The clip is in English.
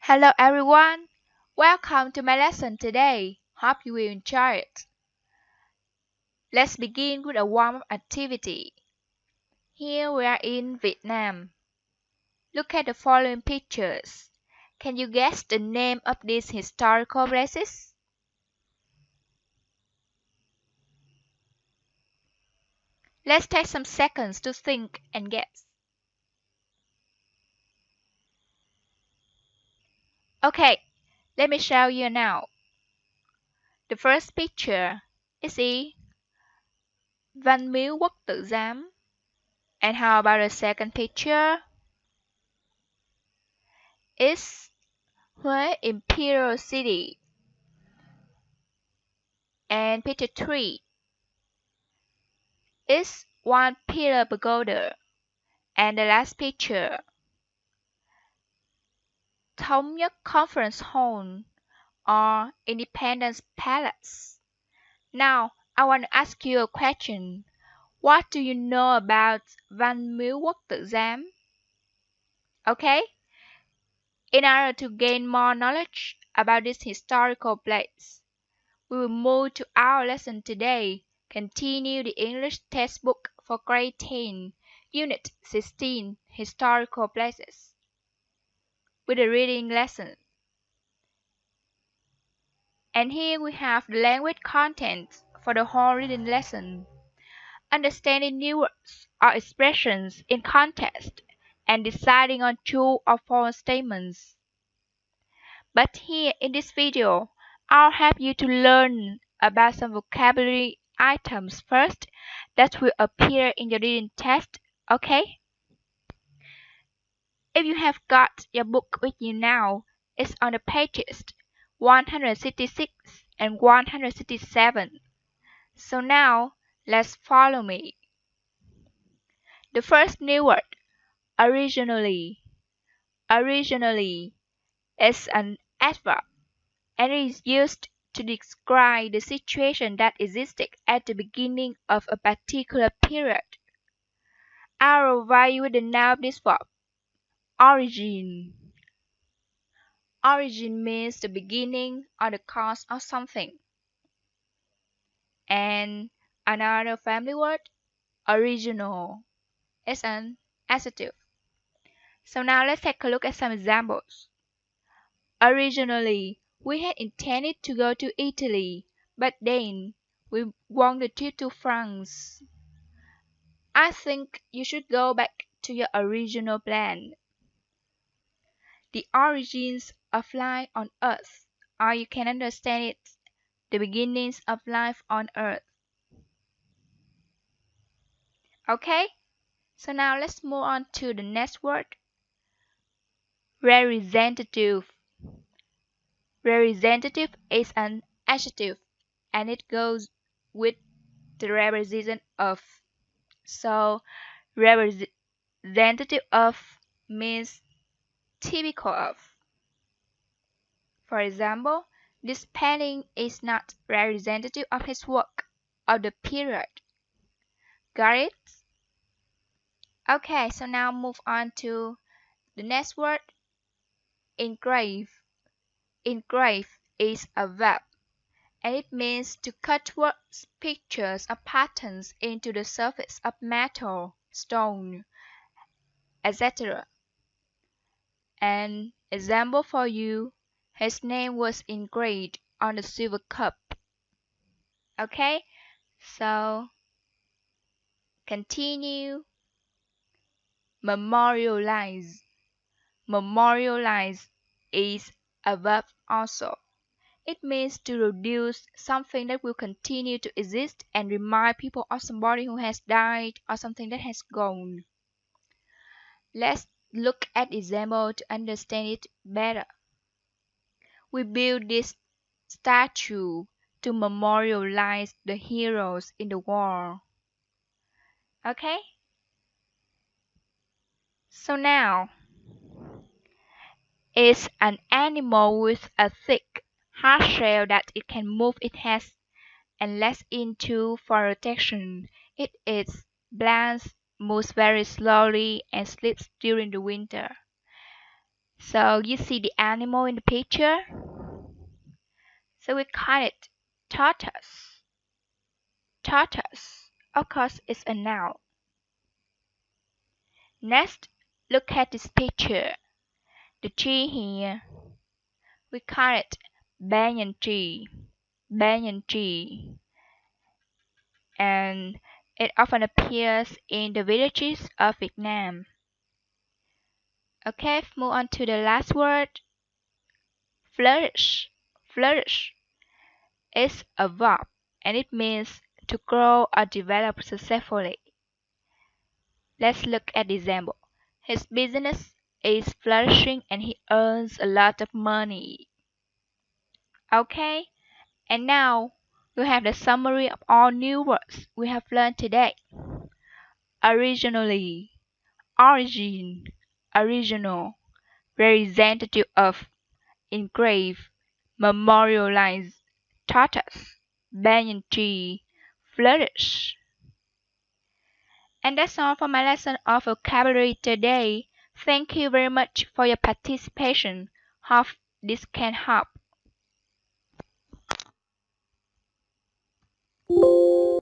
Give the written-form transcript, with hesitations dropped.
Hello everyone, welcome to my lesson today. Hope you will enjoy it. Let's begin with a warm-up activity. Here we are in Vietnam. Look at the following pictures. Can you guess the name of these historical places? Let's take some seconds to think and guess. Okay, let me show you now. The first picture is Văn Miếu Quốc Tử Giám. And how about the second picture? It's Huế Imperial City. And picture 3 is One Pillar Pagoda. And the last picture, Thống Nhất Conference Hall or Independence Palace. Now, I want to ask you a question. What do you know about Văn Miếu Quốc Tử Giám? Okay? In order to gain more knowledge about this historical place, we will move to our lesson today. Continue the English textbook for grade 10, Unit 16, Historical Places, with a reading lesson. And here we have the language content for the whole reading lesson. Understanding new words or expressions in context and deciding on true or false statements. But here in this video, I'll help you to learn about some vocabulary items first that will appear in your reading test, okay? If you have got your book with you now, it's on the pages 166 and 167. So now, let's follow me. The first new word, originally. Originally is an adverb and it is used to describe the situation that existed at the beginning of a particular period. I'll provide you with the noun of this verb. Origin. Origin means the beginning or the cause of something. And another family word, original, is an adjective. So now let's take a look at some examples. Originally, we had intended to go to Italy, but then we won the trip to France. I think you should go back to your original plan. The origins of life on Earth, or you can understand it, the beginnings of life on Earth. Okay, so now let's move on to the next word. Representative. Representative is an adjective and it goes with the representation of. So representative of means typical of. For example, this painting is not representative of his work of the period. Got it? Okay, so now move on to the next word. Engrave. Engrave is a verb and it means to cut words, pictures, or patterns into the surface of metal, stone, etc. An example for you, his name was engraved on the silver cup. Okay, so continue. Memorialize. Memorialize is a verb also. It means to reduce something that will continue to exist and remind people of somebody who has died or something that has gone. Let's look at example to understand it better. We built this statue to memorialize the heroes in the war. Okay? So now, it's an animal with a thick, hard shell that it can move its head and legs into for protection. It eats plants, moves very slowly, and sleeps during the winter. So you see the animal in the picture? So we call it tortoise. Tortoise. Of course, it's a noun. Next, look at this picture. The tree here. We call it banyan tree. Banyan tree. And it often appears in the villages of Vietnam. Okay, move on to the last word. Flourish. Flourish is a verb and it means to grow or develop successfully. Let's look at the example. His business is flourishing and he earns a lot of money. Okay, and now we have the summary of all new words we have learned today. Originally, origin, original, representative of, engrave, memorialize, tortoise, banyan tree, flourish. And that's all for my lesson of vocabulary today. Thank you very much for your participation. Hope this can help